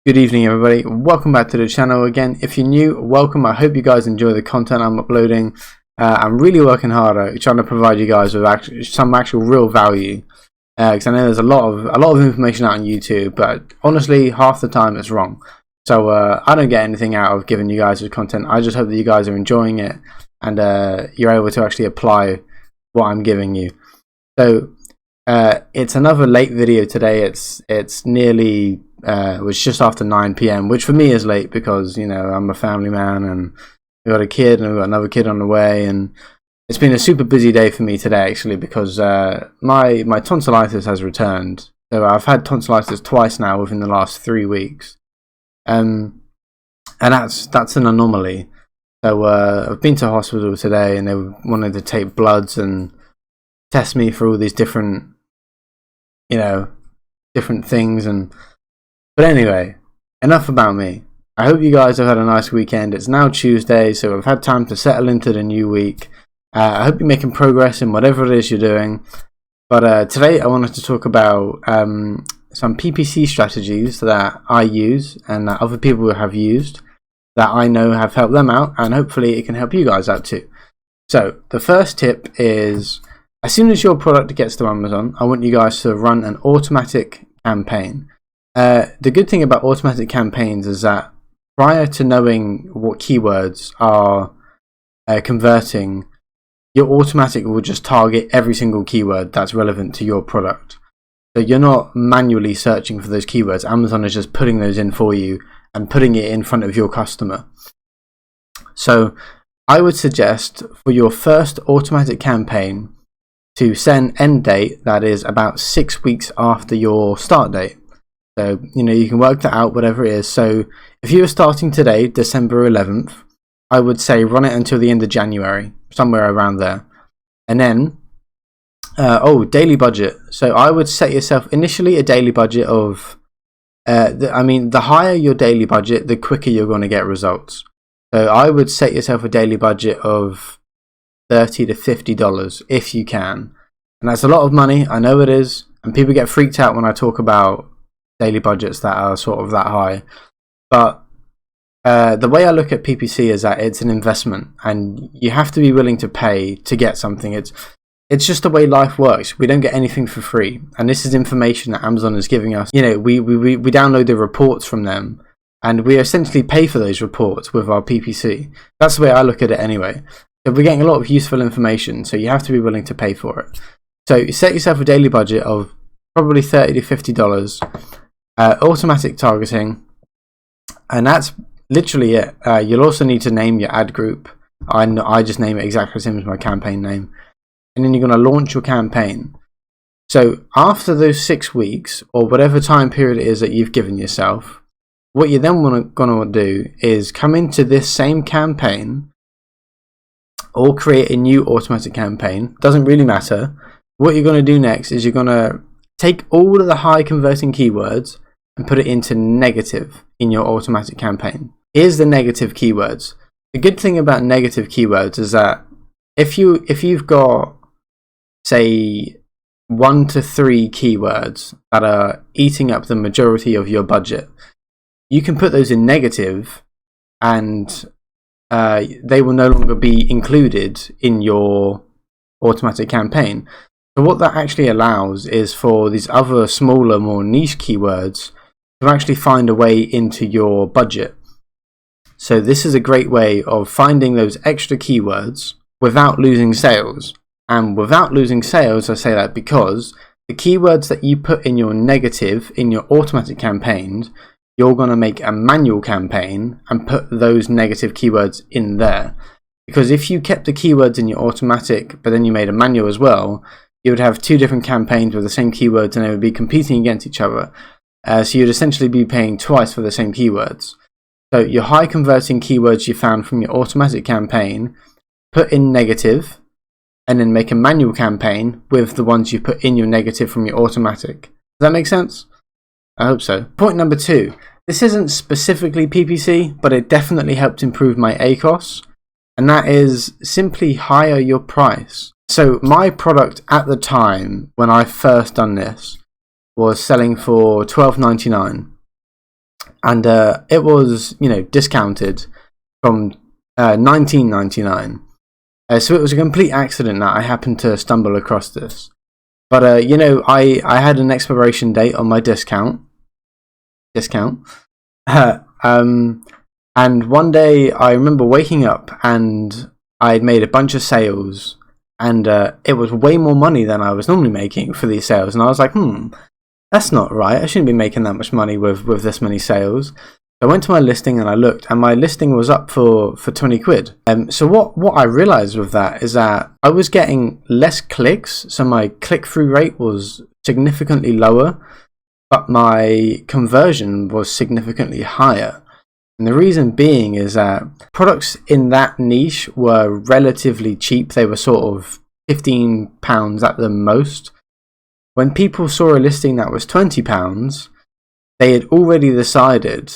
Good evening, everybody. Welcome back to the channel again. If you're new, welcome. I hope you guys enjoy the content I'm uploading. I'm really working hard at trying to provide you guys with some actual real value, because I know there's a lot of information out on YouTube, but honestly, half the time it's wrong. So I don't get anything out of giving you guys this content. I just hope that you guys are enjoying it and you're able to actually apply what I'm giving you. So it's another late video today. It's nearly it was just after 9 p.m, which for me is late because, you know, I'm a family man and we've got a kid and we've got another kid on the way, and it's been a super busy day for me today actually, because my tonsillitis has returned. So I've had tonsillitis twice now within the last 3 weeks, and that's an anomaly. So I've been to hospital today and they wanted to take bloods and test me for all these different things. But anyway, enough about me. I hope you guys have had a nice weekend. It's now Tuesday, so I've had time to settle into the new week. I hope you're making progress in whatever it is you're doing. But today I wanted to talk about some PPC strategies that I use and that other people have used that I know have helped them out, and hopefully it can help you guys out too. So the first tip is, as soon as your product gets to Amazon, I want you guys to run an automatic campaign. The good thing about automatic campaigns is that prior to knowing what keywords are converting, your automatic will just target every single keyword that's relevant to your product. So you're not manually searching for those keywords. Amazon is just putting those in for you and putting it in front of your customer. So I would suggest for your first automatic campaign to set an end date that is about 6 weeks after your start date. So, you know, you can work that out, whatever it is. So if you were starting today, December 11th, I would say run it until the end of January, somewhere around there. And then, daily budget. So I would set yourself initially a daily budget of, the higher your daily budget, the quicker you're going to get results. So I would set yourself a daily budget of $30 to $50 if you can. And that's a lot of money, I know it is. And people get freaked out when I talk about daily budgets that are sort of that high, but the way I look at PPC is that it's an investment and you have to be willing to pay to get something. It's just the way life works. We don't get anything for free, and this is information that Amazon is giving us. You know, we download the reports from them and we essentially pay for those reports with our PPC. That's the way I look at it anyway. So we're getting a lot of useful information, so you have to be willing to pay for it. So set yourself a daily budget of probably $30 to $50. Automatic targeting, and that's literally it. You'll also need to name your ad group. I just name it exactly the same as my campaign name, and then you're going to launch your campaign. So after those 6 weeks or whatever time period it is that you've given yourself, what you're then going to do is come into this same campaign or create a new automatic campaign. Doesn't really matter. What you're going to do next is you're going to take all of the high converting keywords and put it into negative in your automatic campaign. Here's the negative keywords. The good thing about negative keywords is that if you've got, say, 1 to 3 keywords that are eating up the majority of your budget, you can put those in negative and they will no longer be included in your automatic campaign. So what that actually allows is for these other smaller, more niche keywords to actually find a way into your budget. So this is a great way of finding those extra keywords without losing sales. And without losing sales, I say that because the keywords that you put in your negative in your automatic campaigns, you're going to make a manual campaign and put those negative keywords in there. Because if you kept the keywords in your automatic but then you made a manual as well, you would have 2 different campaigns with the same keywords and they would be competing against each other. So you'd essentially be paying twice for the same keywords. So your high converting keywords you found from your automatic campaign, put in negative, and then make a manual campaign with the ones you put in your negative from your automatic. Does that make sense? I hope so. Point number 2. This isn't specifically PPC, but it definitely helped improve my ACoS, and that is simply higher your price. So my product at the time when I first done this was selling for $12.99, and it was, you know, discounted from $19.99. So it was a complete accident that I happened to stumble across this. But you know, I had an expiration date on my discount. And one day I remember waking up and I had made a bunch of sales, and it was way more money than I was normally making for these sales. And I was like, that's not right. I shouldn't be making that much money with this many sales. I went to my listing and I looked, and my listing was up for 20 quid. So what I realized with that is that I was getting less clicks, so my click-through rate was significantly lower, but my conversion was significantly higher. And the reason being is that products in that niche were relatively cheap. They were sort of £15 at the most. When people saw a listing that was £20, they had already decided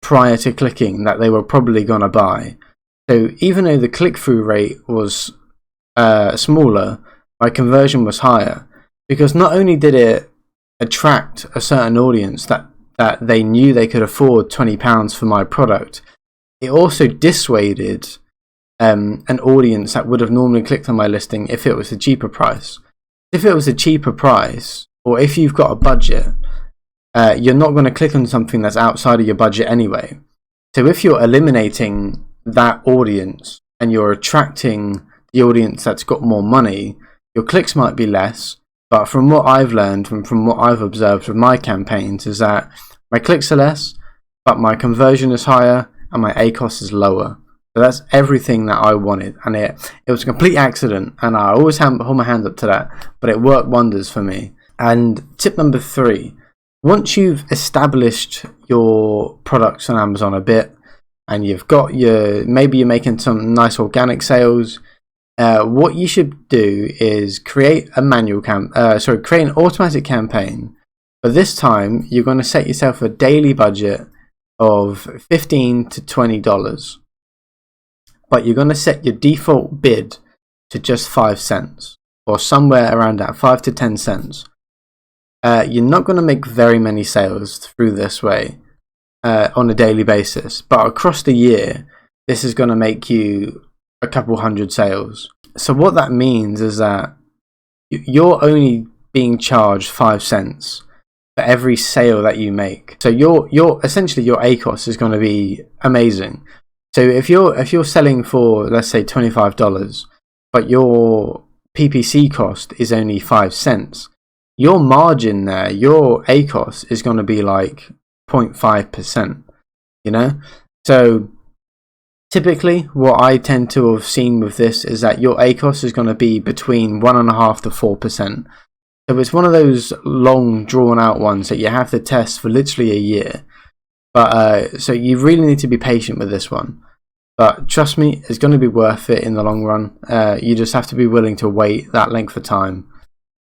prior to clicking that they were probably going to buy. So even though the click-through rate was smaller, my conversion was higher, because not only did it attract a certain audience that they knew they could afford £20 for my product, it also dissuaded an audience that would have normally clicked on my listing if it was a cheaper price. If it was a cheaper price, or if you've got a budget, you're not going to click on something that's outside of your budget anyway. So if you're eliminating that audience and you're attracting the audience that's got more money, your clicks might be less. But from what I've learned and from what I've observed with my campaigns is that my clicks are less, but my conversion is higher and my ACoS is lower. So that's everything that I wanted, and it was a complete accident, and I always hold my hand up to that, but it worked wonders for me. And tip number 3, once you've established your products on Amazon a bit, and you've got maybe you're making some nice organic sales, what you should do is create an automatic campaign. But this time you're going to set yourself a daily budget of $15 to $20. But you're going to set your default bid to just 5 cents, or somewhere around that, 5 to 10 cents. You're not going to make very many sales through this way on a daily basis, but across the year, this is going to make you a couple hundred sales. So what that means is that you're only being charged 5 cents for every sale that you make. So essentially your ACoS is going to be amazing. So if you're selling for, let's say, $25, but your PPC cost is only 5 cents, your margin there, your ACoS is going to be like 0.5%, you know? So typically what I tend to have seen with this is that your ACoS is going to be between 1.5% to 4%. So it's one of those long drawn out ones that you have to test for literally a year. But so you really need to be patient with this one. But trust me, it's going to be worth it in the long run. You just have to be willing to wait that length of time.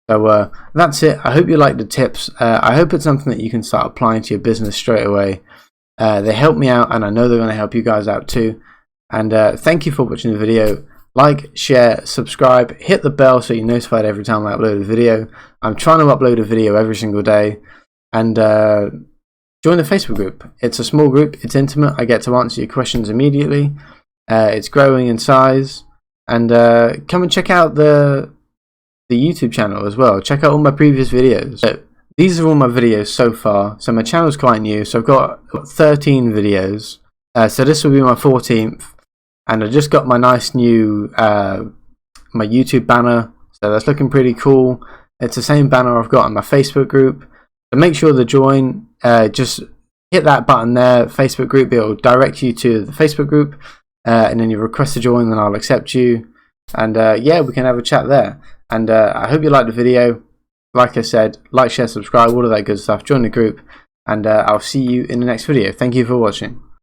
So that's it. I hope you like the tips. I hope it's something that you can start applying to your business straight away. They help me out, and I know they're going to help you guys out too. And thank you for watching the video. Like, share, subscribe, hit the bell so you're notified every time I upload a video. I'm trying to upload a video every single day. And join the Facebook group. It's a small group, it's intimate, I get to answer your questions immediately. It's growing in size. And come and check out the YouTube channel as well. Check out all my previous videos. These are all my videos so far. So my channel's quite new, so I've got 13 videos. So this will be my 14th. And I just got my nice new my YouTube banner. So that's looking pretty cool. It's the same banner I've got on my Facebook group. So make sure to join. Just hit that button there, Facebook group. It'll direct you to the Facebook group, and then you request to join, then I'll accept you. And yeah, we can have a chat there. And I hope you liked the video. Like I said, like, share, subscribe, all of that good stuff. Join the group, and I'll see you in the next video. Thank you for watching.